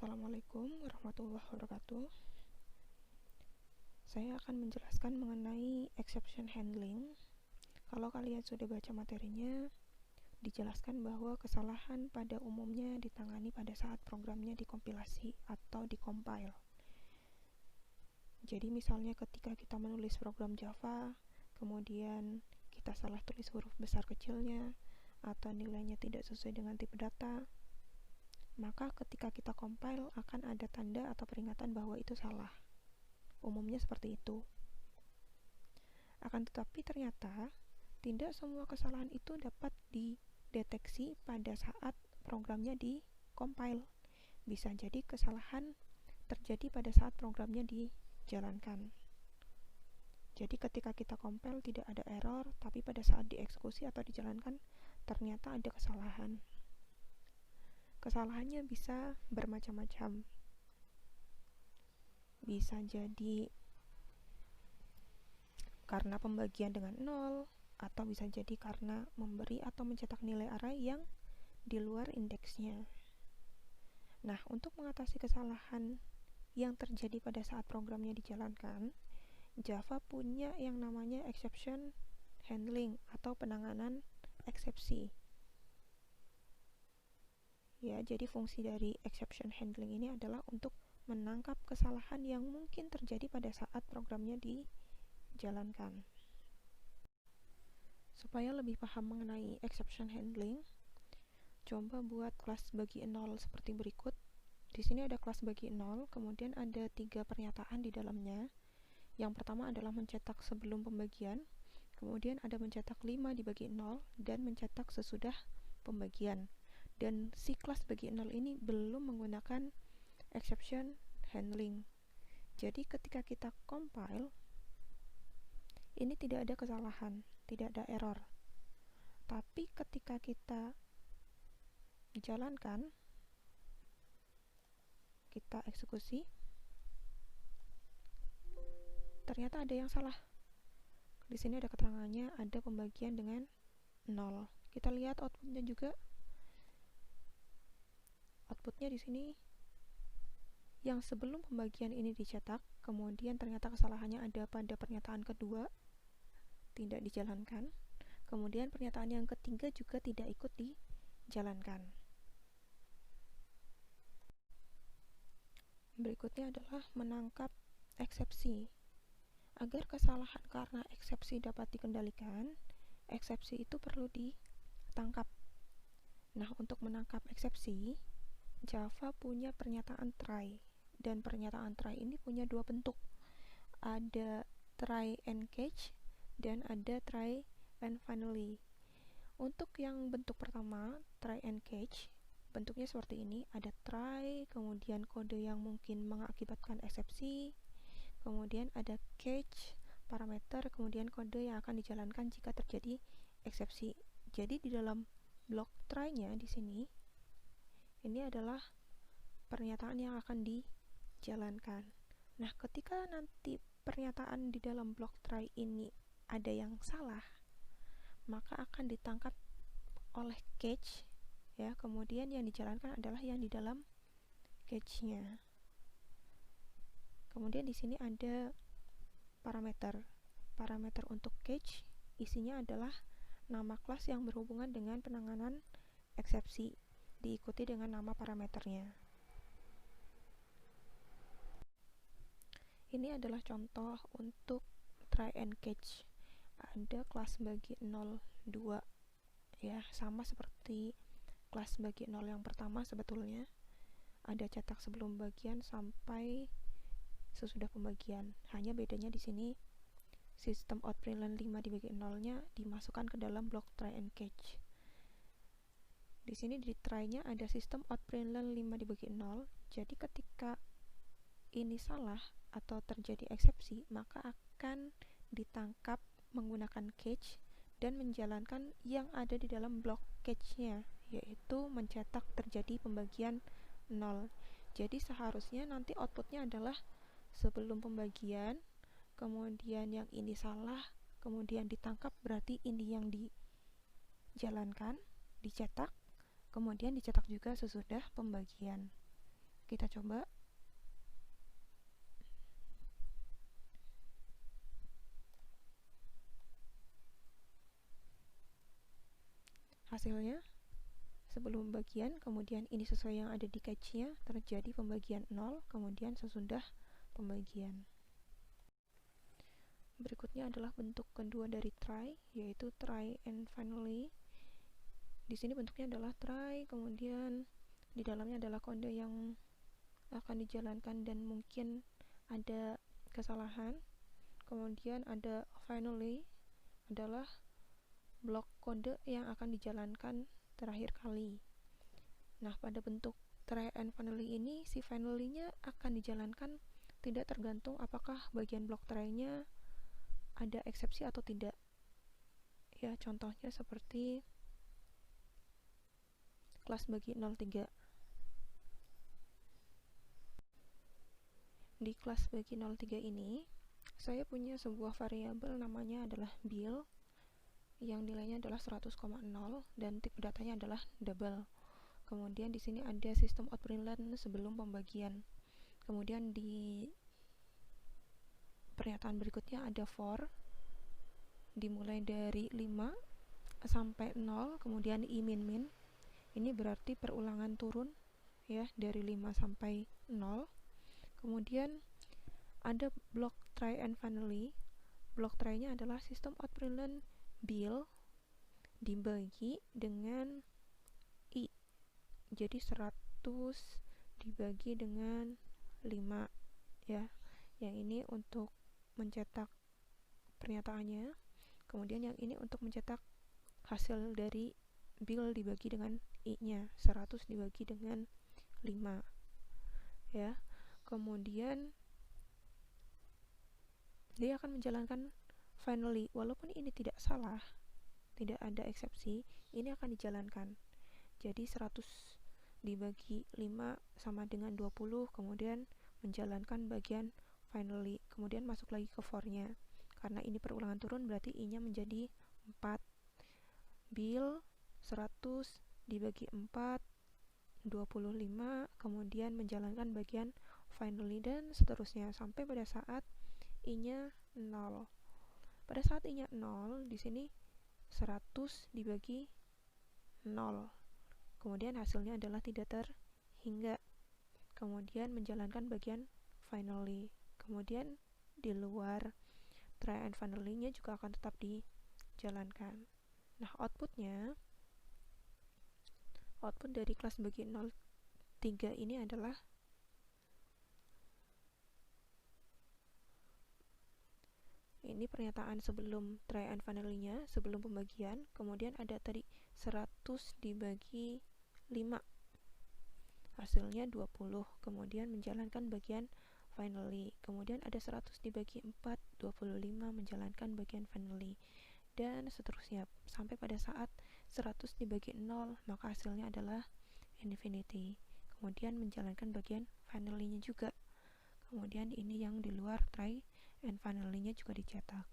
Assalamualaikum warahmatullahi wabarakatuh. Saya akan menjelaskan mengenai exception handling. Kalau kalian sudah baca materinya, dijelaskan bahwa kesalahan pada umumnya ditangani pada saat programnya dikompilasi atau dikompile. Jadi misalnya ketika kita menulis program Java, kemudian kita salah tulis huruf besar kecilnya, atau nilainya tidak sesuai dengan tipe data, maka ketika kita compile akan ada tanda atau peringatan bahwa itu salah. Umumnya seperti itu. Akan tetapi ternyata tidak semua kesalahan itu dapat dideteksi pada saat programnya di-compile. Bisa jadi kesalahan terjadi pada saat programnya dijalankan. Jadi ketika kita compile tidak ada error, tapi pada saat dieksekusi atau dijalankan ternyata ada kesalahan. Kesalahannya bisa bermacam-macam. Bisa jadi karena pembagian dengan 0, atau bisa jadi karena memberi atau mencetak nilai array yang di luar indeksnya. Nah, untuk mengatasi kesalahan yang terjadi pada saat programnya dijalankan, Java punya yang namanya exception handling atau penanganan eksepsi. Ya, jadi fungsi dari exception handling ini adalah untuk menangkap kesalahan yang mungkin terjadi pada saat programnya dijalankan. Supaya lebih paham mengenai exception handling, coba buat kelas bagi 0 seperti berikut. Di sini ada kelas bagi 0, kemudian ada 3 pernyataan di dalamnya. Yang pertama adalah mencetak sebelum pembagian, kemudian ada mencetak 5 dibagi 0, dan mencetak sesudah pembagian. Dan si kelas bagi 0 ini belum menggunakan exception handling. Jadi ketika kita compile, ini tidak ada kesalahan, tidak ada error. Tapi ketika kita jalankan, kita eksekusi, ternyata ada yang salah. Di sini ada keterangannya, ada pembagian dengan 0. Kita lihat outputnya juga. Outputnya di sini yang sebelum pembagian ini dicetak, kemudian ternyata kesalahannya ada pada pernyataan kedua, tidak dijalankan. Kemudian pernyataan yang ketiga juga tidak ikut dijalankan. Berikutnya adalah menangkap eksepsi. Agar kesalahan karena eksepsi dapat dikendalikan, eksepsi itu perlu ditangkap. Nah, untuk menangkap eksepsi, Java punya pernyataan try, dan pernyataan try ini punya dua bentuk. Ada try and catch dan ada try and finally. Untuk yang bentuk pertama, try and catch, bentuknya seperti ini. Ada try, kemudian kode yang mungkin mengakibatkan eksepsi, kemudian ada catch, parameter, kemudian kode yang akan dijalankan jika terjadi eksepsi. Jadi di dalam blok try-nya di sini, ini adalah pernyataan yang akan dijalankan. Nah, ketika nanti pernyataan di dalam blok try ini ada yang salah, maka akan ditangkap oleh catch, ya. Kemudian yang dijalankan adalah yang di dalam catch-nya. Kemudian di sini ada parameter. Parameter untuk catch isinya adalah nama kelas yang berhubungan dengan penanganan eksepsi, diikuti dengan nama parameternya. Ini adalah contoh untuk try and catch. Ada kelas bagi 0, 2, ya, sama seperti kelas bagi 0 yang pertama sebetulnya. Ada cetak sebelum bagian sampai sesudah pembagian. Hanya bedanya di sini sistem outprintln 5 dibagi 0-nya dimasukkan ke dalam blok try and catch. Di sini di try-nya ada sistem outprintln 5 dibagi 0. Jadi ketika ini salah atau terjadi eksepsi, maka akan ditangkap menggunakan catch dan menjalankan yang ada di dalam blok catch-nya, yaitu mencetak terjadi pembagian 0. Jadi seharusnya nanti outputnya adalah sebelum pembagian, kemudian yang ini salah, kemudian ditangkap, berarti ini yang dijalankan, dicetak, kemudian dicetak juga sesudah pembagian. kita coba. Hasilnya sebelum pembagian, kemudian ini sesuai yang ada di catch-nya, terjadi pembagian 0, kemudian sesudah pembagian. Berikutnya adalah bentuk kedua dari try, yaitu try and finally. Di sini bentuknya adalah try, kemudian di dalamnya adalah kode yang akan dijalankan dan mungkin ada kesalahan. Kemudian ada finally, adalah blok kode yang akan dijalankan terakhir kali. Nah, pada bentuk try and finally ini, si finally-nya akan dijalankan tidak tergantung apakah bagian blok try-nya ada eksepsi atau tidak. Ya, contohnya seperti kelas bagi 03. Di kelas bagi 03 ini, saya punya sebuah variabel namanya adalah bill, yang nilainya adalah 100,0 dan tipe datanya adalah double. Kemudian di sini ada sistem out println sebelum pembagian. Kemudian di pernyataan berikutnya ada for, dimulai dari 5 sampai 0, kemudian i min. Ini berarti perulangan turun ya, dari 5 sampai 0. Kemudian ada blok try and finally. Blok try-nya adalah sistem out println bill dibagi dengan i. Jadi 100 dibagi dengan 5 ya. Yang ini untuk mencetak pernyataannya. Kemudian yang ini untuk mencetak hasil dari bill dibagi dengan i-nya, 100 dibagi dengan 5 ya. Kemudian dia akan menjalankan finally, walaupun ini tidak salah, tidak ada eksepsi, ini akan dijalankan. Jadi 100 dibagi 5 sama dengan 20, kemudian menjalankan bagian finally, kemudian masuk lagi ke for-nya. Karena ini perulangan turun, berarti i-nya menjadi 4. Bill 100 dibagi 4, 25, kemudian menjalankan bagian finally, dan seterusnya sampai pada saat i-nya 0. Pada saat i-nya 0, di sini 100 dibagi 0. Kemudian hasilnya adalah tidak terhingga. Kemudian menjalankan bagian finally. Kemudian di luar try and finally-nya juga akan tetap dijalankan. Nah, output dari kelas bagi 03 ini adalah ini pernyataan sebelum try and finally-nya, sebelum pembagian. Kemudian ada tadi 100 dibagi 5, hasilnya 20. Kemudian menjalankan bagian finally. Kemudian ada 100 dibagi 4, 25, menjalankan bagian finally, dan seterusnya sampai pada saat 100 dibagi 0, maka hasilnya adalah infinity. Kemudian menjalankan bagian finally-nya juga. Kemudian ini yang di luar try and finally-nya juga dicetak.